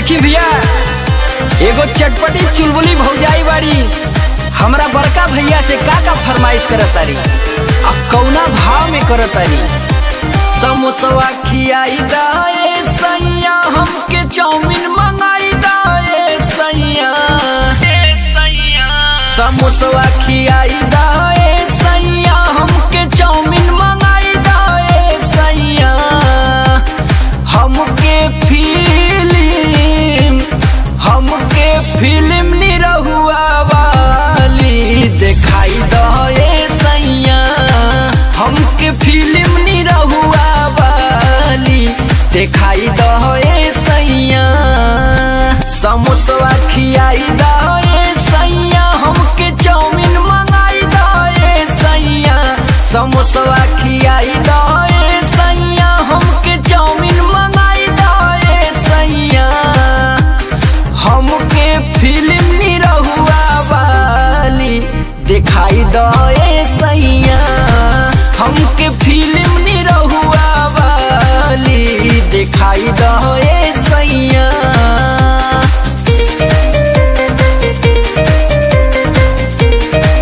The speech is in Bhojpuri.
देखी भैया एगो चटपटी चुलबुली भौजाई बाड़ी हमरा बड़का भैया से का फरमाइश करतारी आ कौना भाव में करतारी। समोसवा खियाई दाए सैया हमके चाउमीन मंगाई दाए सैया, समोसवा खियाई दाए सैया हमके चाउमीन मंगाई दाए सैया, हमके फिल्म निरहुआ वाली दिखाई दे सैया, हमके फिल्म निरहुआ वाली दिखाई दे सैया। समोसवा खियाई दे सैया हमके चाउमीन मंगाई दे सैया, समोसवा खियाई दे सैया हमके चाउमीन मंगाई दे सैया, हमके फिल्म निरहुआ वाली दिखाई दे सैया, हमके फिल्म निरहुआ वाली दिखाई दे सैया।